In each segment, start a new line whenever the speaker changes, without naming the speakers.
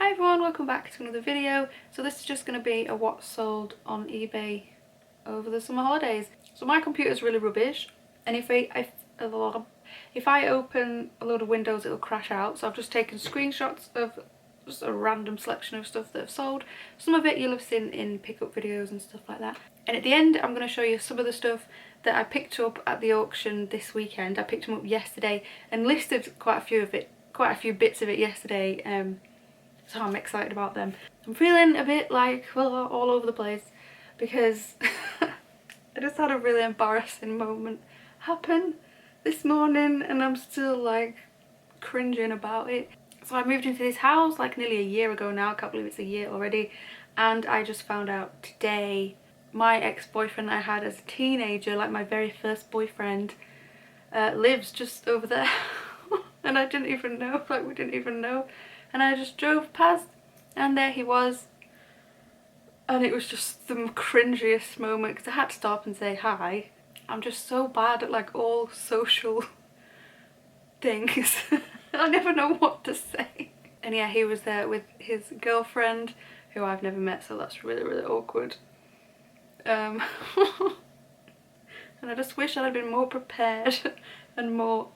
Hi everyone, welcome back to another video. So this is just going to be a what sold on eBay over the summer holidays. So my computer's really rubbish, and if I open a load of windows it'll crash out. So I've just taken screenshots of just a random selection of stuff that I've sold. Some of it you'll have seen in pickup videos and stuff like that. And at the end I'm going to show you some of the stuff that I picked up at the auction this weekend. I picked them up yesterday and listed quite a few bits of it yesterday. So I'm excited about them. I'm feeling a bit like, well, all over the place because I just had a really embarrassing moment happen this morning and I'm still like cringing about it. So I moved into this house like nearly a year ago now. I can't believe it's a year already. And I just found out today my ex-boyfriend I had as a teenager, like my very first boyfriend, lives just over there. And I didn't even know, like we didn't even know. And I just drove past and there he was, and it was just the cringiest moment because I had to stop and say hi. I'm just so bad at like all social things. I never know what to say. And yeah, he was there with his girlfriend who I've never met, so that's really awkward. And I just wish I'd been more prepared and more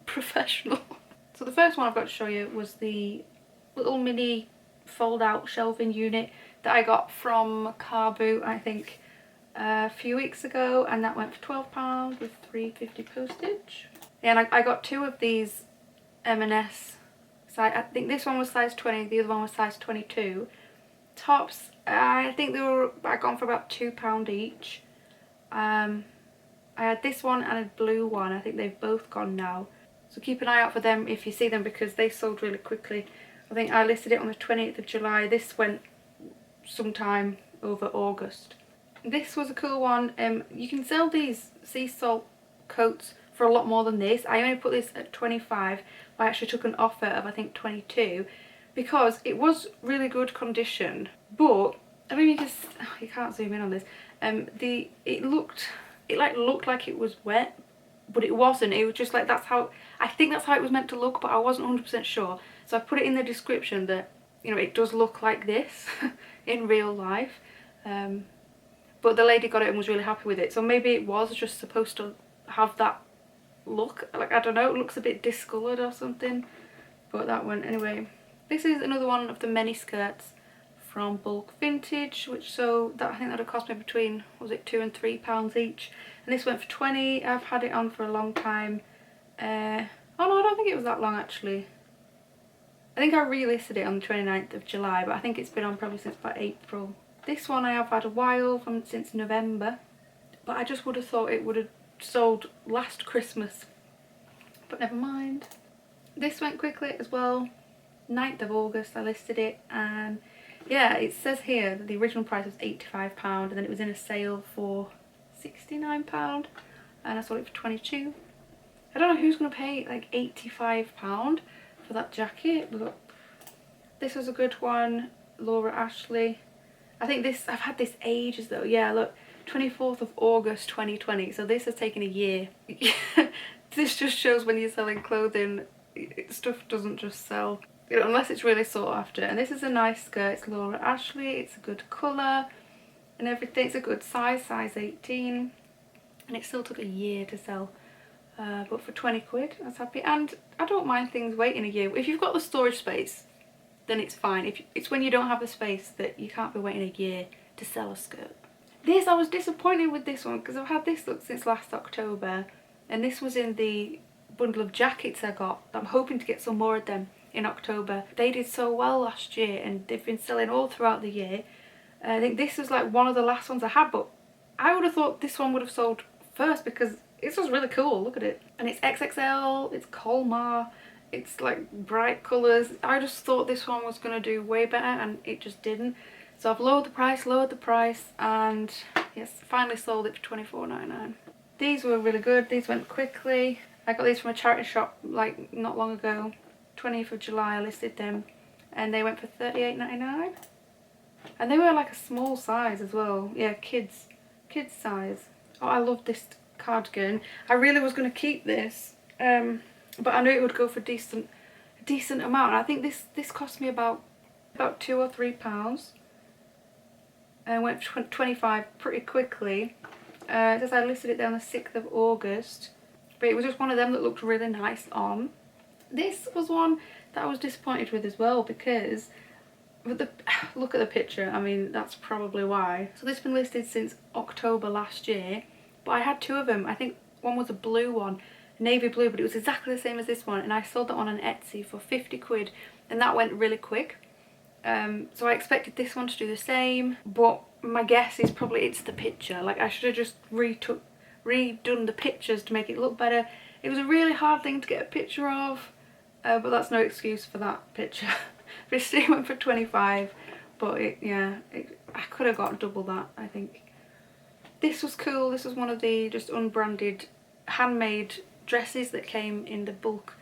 professional. So the first one I've got to show you was the little mini fold out shelving unit that I got from Car Boot, I think a few weeks ago, and that went for £12 with £3.50 postage. Yeah, and I got two of these M&S size. I think this one was size 20, the other one was size 22 tops. I think I got them for about £2 each. I had this one and a blue one. I think they've both gone now. So keep an eye out for them if you see them because they sold really quickly. I think I listed it on the 20th of July. This went sometime over August. This was a cool one. You can sell these sea salt coats for a lot more than this. I only put this at 25. I actually took an offer of I think 22 because it was really good condition. But I mean you can't zoom in on this. It looked like it was wet, but it wasn't. It was just like I think that's how it was meant to look, but I wasn't 100% sure. So I put it in the description that, you know, it does look like this in real life. But the lady got it and was really happy with it. So maybe it was just supposed to have that look. Like, I don't know, it looks a bit discoloured or something. But that one, anyway. This is another one of the mini skirts from Bulk Vintage, I think that would have cost me between, was it £2 and £3 each. And this went for 20. I've had it on for a long time. Oh no, I don't think it was that long actually. I think I relisted it on the 29th of July, but I think it's been on probably since about April. This one I have had a while, since November, but I just would have thought it would have sold last Christmas, but never mind. This went quickly as well. 9th of August I listed it, and yeah, it says here that the original price was £85 and then it was in a sale for £69 and I sold it for 22. I don't know who's going to pay like £85 for that jacket. Look, this was a good one. Laura Ashley. I think this, I've had this ages though. Yeah, look, 24th of August 2020. So this has taken a year. This just shows when you're selling clothing, stuff doesn't just sell, you know, unless it's really sought after. And this is a nice skirt. It's Laura Ashley. It's a good colour and everything. It's a good size 18. And it still took a year to sell. But for 20 quid, I was happy. And I don't mind things waiting a year. If you've got the storage space, then it's fine. It's when you don't have the space that you can't be waiting a year to sell a skirt. I was disappointed with this one because I've had this look since last October. And this was in the bundle of jackets I got. I'm hoping to get some more of them in October. They did so well last year and they've been selling all throughout the year. I think this was like one of the last ones I had, but I would have thought this one would have sold first because it's just really cool. Look at it. And it's XXL, it's Colmar, it's like bright colours. I just thought this one was going to do way better and it just didn't. So I've lowered the price, and yes, finally sold it for £24.99. These were really good. These went quickly. I got these from a charity shop like not long ago. 20th of July I listed them and they went for £38.99. And they were like a small size as well. Yeah, kids size. Oh, I love this cardigan. I really was going to keep this, but I knew it would go for a decent amount. I think this cost me about £2 or £3. And went for 25 pretty quickly. It says I listed it there on the 6th of August. But it was just one of them that looked really nice on. This was one that I was disappointed with as well, because look at the picture. I mean, that's probably why. So this has been listed since October last year, but I had 2 of them. I think one was a blue one, navy blue, but it was exactly the same as this one, and I sold that one on Etsy for 50 quid, and that went really quick. So I expected this one to do the same, but my guess is probably it's the picture. Like, I should have just redone the pictures to make it look better. It was a really hard thing to get a picture of, but that's no excuse for that picture. But it still went for 25, but I could have got double that, I think. This was cool. This was one of the just unbranded handmade dresses that came in the bulk.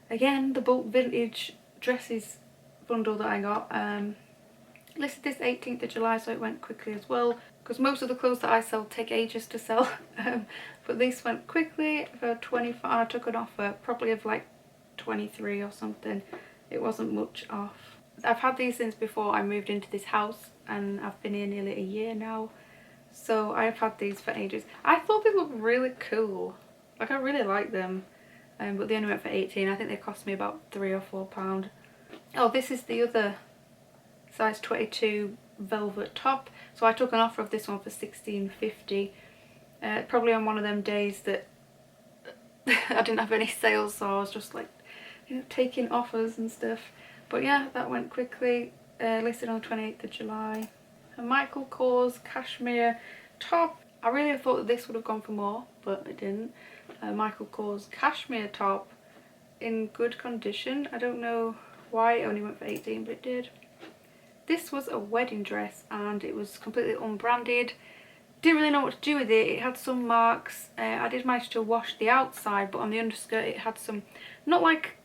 Again, the bulk vintage dresses bundle that I got. Listed this 18th of July, so it went quickly as well, because most of the clothes that I sell take ages to sell. But this went quickly for 25. I took an offer probably of like 23 or something. It wasn't much off. I've had these since before I moved into this house, and I've been here nearly a year now, so I've had these for ages. I thought they looked really cool. Like, I really like them, but they only went for 18. I think they cost me about £3 or £4. Oh, this is the other size 22 velvet top. So I took an offer of this one for £16.50. Probably on one of them days that I didn't have any sales, so I was just like, you know, taking offers and stuff. But yeah, that went quickly. Listed on the 28th of July. A Michael Kors cashmere top. I really thought that this would have gone for more, but it didn't. Michael Kors cashmere top in good condition. I don't know why it only went for 18, but it did. This was a wedding dress, and it was completely unbranded. Didn't really know what to do with it. It had some marks. I did manage to wash the outside, but on the underskirt it had some, not like,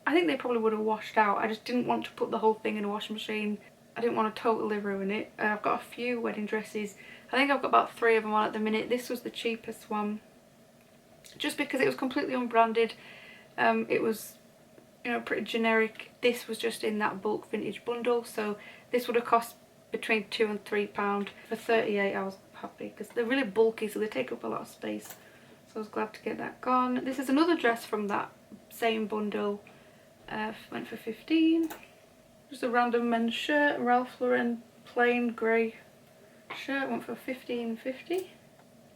I think they probably would have washed out. I just didn't want to put the whole thing in a washing machine. I didn't want to totally ruin it. I've got a few wedding dresses. I think I've got about 3 of them on at the minute. This was the cheapest one, just because it was completely unbranded. It was, you know, pretty generic. This was just in that bulk vintage bundle, so this would have cost between £2 and £3. For 38 I was happy, because they're really bulky, so they take up a lot of space. So I was glad to get that gone. This is another dress from that same bundle. Went for 15. Just a random men's shirt, Ralph Lauren plain grey shirt, went for 15.50.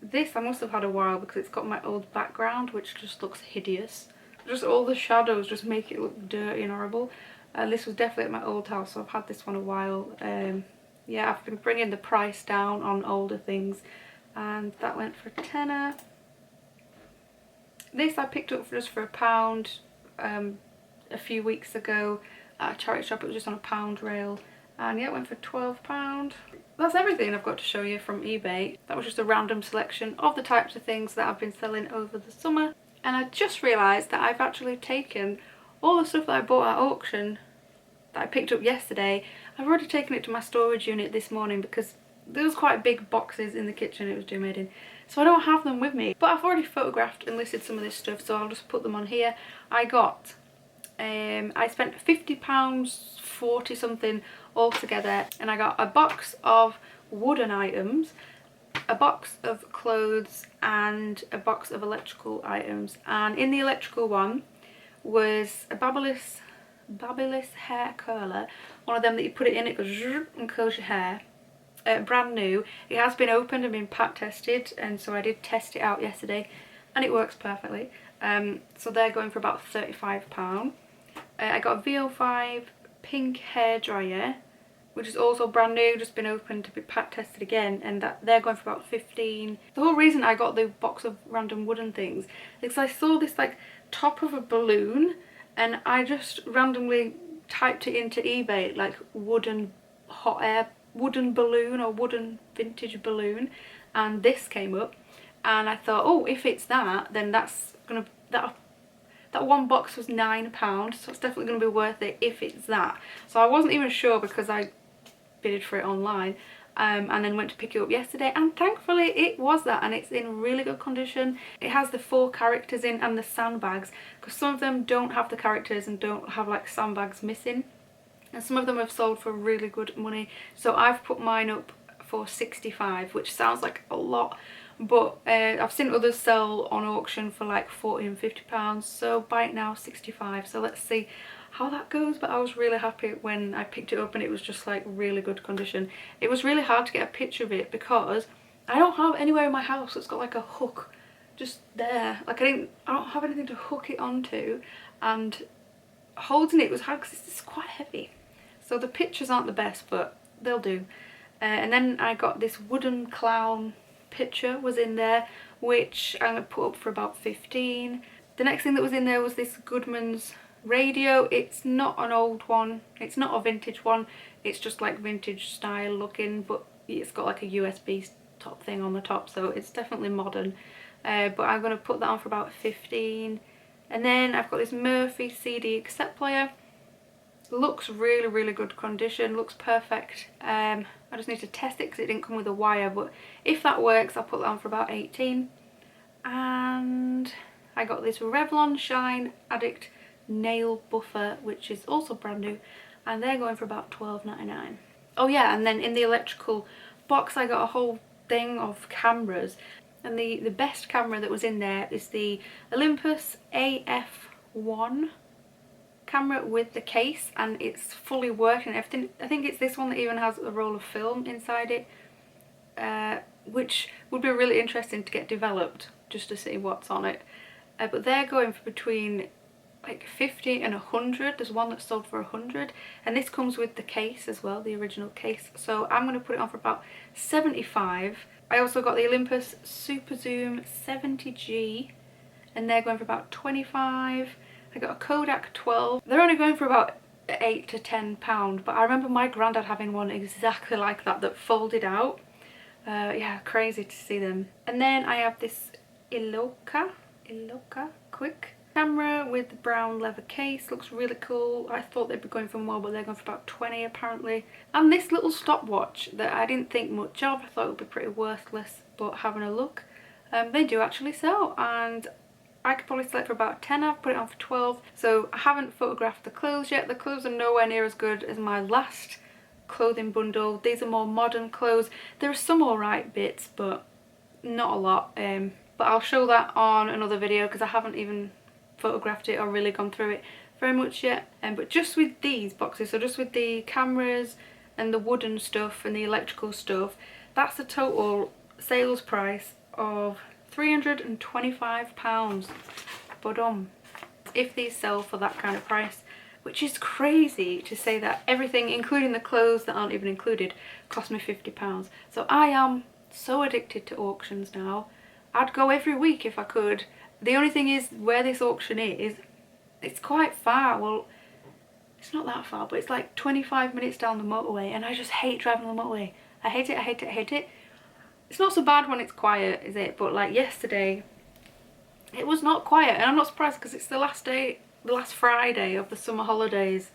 This I must have had a while, because it's got my old background, which just looks hideous. Just all the shadows just make it look dirty and horrible. This was definitely at my old house, so I've had this one a while. Yeah, I've been bringing the price down on older things, and that went for a tenner. This I picked up just for £1 a few weeks ago at a charity shop. It was just on a pound rail, and yeah, it went for £12. That's everything I've got to show you from eBay. That was just a random selection of the types of things that I've been selling over the summer. And I just realised that I've actually taken all the stuff that I bought at auction that I picked up yesterday. I've already taken it to my storage unit this morning, because there was quite big boxes in the kitchen it was due made in, so I don't have them with me. But I've already photographed and listed some of this stuff, so I'll just put them on here. I got I spent £50, 40 something altogether, and I got a box of wooden items, a box of clothes, and a box of electrical items. And in the electrical one was a Babyliss hair curler, one of them that you put it in, it goes zzzz and curls your hair. Brand new. It has been opened and been pack tested, and so I did test it out yesterday, and it works perfectly. So they're going for about £35. I got a VO5 pink hair dryer, which is also brand new, just been opened to be pack tested again, and that they're going for about 15. The whole reason I got the box of random wooden things is because I saw this like top of a balloon, and I just randomly typed it into eBay, like wooden hot air, wooden balloon or wooden vintage balloon, and this came up, and I thought, oh, if it's that, then that's gonna, that one box was £9, so it's definitely going to be worth it if it's that. So I wasn't even sure, because I bidded for it online, and then went to pick it up yesterday, and thankfully it was that, and it's in really good condition. It has the 4 characters in and the sandbags, because some of them don't have the characters and don't have like sandbags missing, and some of them have sold for really good money. So I've put mine up for 65, which sounds like a lot, but I've seen others sell on auction for like 40 and 50 pounds, so buy it now 65. So let's see how that goes. But I was really happy when I picked it up and it was just like really good condition. It was really hard to get a picture of it because I don't have anywhere in my house that's got like a hook just there. Like I don't have anything to hook it onto, and holding it was hard because it's quite heavy. So the pictures aren't the best, but they'll do. And then I got this wooden clown picture was in there, which I'm going to put up for about 15. The next thing that was in there was this Goodman's radio. It's not an old one, it's not a vintage one, it's just like vintage style looking, but it's got like a USB top thing on the top, so it's definitely modern. But I'm going to put that on for about 15. And then I've got this Murphy CD cassette player. Looks really good condition, looks perfect. I just need to test it because it didn't come with a wire, but if that works I'll put that on for about 18. And I got this Revlon Shine Addict nail buffer, which is also brand new, and they're going for about £12.99. Oh yeah, and then in the electrical box I got a whole thing of cameras, and the best camera that was in there is the Olympus AF1 camera with the case, and it's fully working and everything. I think it's this one that even has a roll of film inside it, which would be really interesting to get developed just to see what's on it. But they're going for between like 50 and 100. There's one that's sold for 100, and this comes with the case as well, the original case. So I'm going to put it on for about 75. I also got the Olympus Super Zoom 70G, and they're going for about 25. I got a Kodak 12. They're only going for about £8 to £10, but I remember my granddad having one exactly like that that folded out. Yeah, crazy to see them. And then I have this Iloka Quick camera with the brown leather case. Looks really cool. I thought they'd be going for more, but they're going for about 20 apparently. And this little stopwatch that I didn't think much of. I thought it would be pretty worthless, but having a look, they do actually sell, and I could probably sell it for about 10. I've put it on for 12. So I haven't photographed the clothes yet. The clothes are nowhere near as good as my last clothing bundle. These are more modern clothes. There are some alright bits, but not a lot. But I'll show that on another video because I haven't even photographed it or really gone through it very much yet. But just with these boxes, so just with the cameras and the wooden stuff and the electrical stuff, that's the total sales price of £325. But if these sell for that kind of price, which is crazy to say that everything, including the clothes that aren't even included, cost me £50. So I am so addicted to auctions now. I'd go every week if I could. The only thing is, where this auction is, it's quite far. Well, it's not that far, but it's like 25 minutes down the motorway, and I just hate driving on the motorway. I hate it, I hate it, I hate it. It's not so bad when it's quiet, is it? But like yesterday, it was not quiet, and I'm not surprised because it's the last Friday of the summer holidays.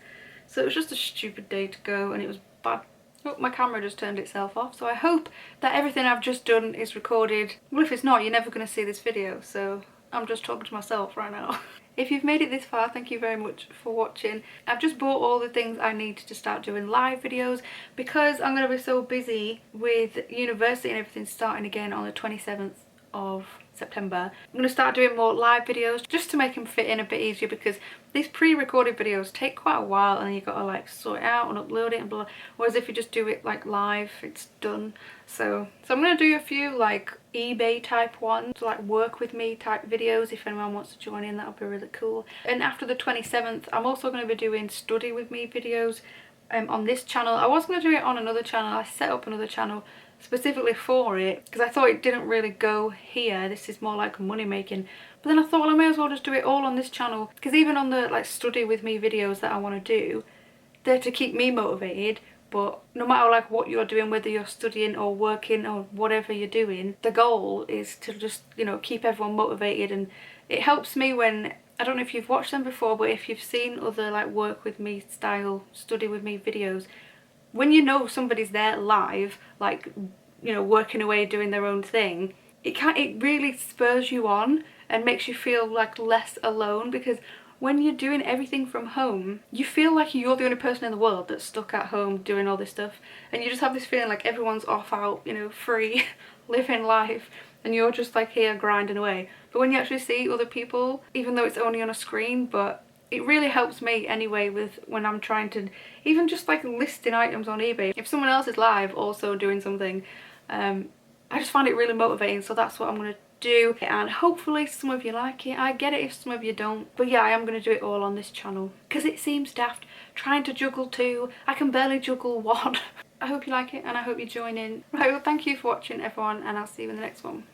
So it was just a stupid day to go, and it was bad. Oh, my camera just turned itself off, so I hope that everything I've just done is recorded. Well, if it's not, you're never going to see this video, so I'm just talking to myself right now. If you've made it this far, thank you very much for watching. I've just bought all the things I need to start doing live videos because I'm going to be so busy with university and everything starting again on the 27th of September. I'm going to start doing more live videos just to make them fit in a bit easier, because these pre-recorded videos take quite a while and you've got to like sort it out and upload it and blah. Whereas if you just do it like live, it's done. So I'm going to do a few like eBay type ones, like work with me type videos. If anyone wants to join in, that would be really cool. And after the 27th, I'm also going to be doing study with me videos on this channel. I was going to do it on another channel. I set up another channel specifically for it because I thought it didn't really go here. This is more like money making. But then I thought, well, I may as well just do it all on this channel, because even on the like study with me videos that I want to do, they're to keep me motivated. But no matter like what you're doing, whether you're studying or working or whatever you're doing, the goal is to just, you know, keep everyone motivated. And it helps me when, I don't know if you've watched them before, but if you've seen other like work with me style study with me videos, when you know somebody's there live, like, you know, working away doing their own thing, it really spurs you on and makes you feel like less alone, because when you're doing everything from home, you feel like you're the only person in the world that's stuck at home doing all this stuff, and you just have this feeling like everyone's off out, you know, free, living life, and you're just like here grinding away. But when you actually see other people, even though it's only on a screen, but it really helps me anyway with when I'm trying to, even just like listing items on eBay. If someone else is live also doing something, I just find it really motivating, so that's what I'm going to do, and hopefully some of you like it. I get it if some of you don't, but yeah, I am going to do it all on this channel because it seems daft trying to juggle two. I can barely juggle one. I hope you like it and I hope you join in. Right, well, thank you for watching everyone, and I'll see you in the next one.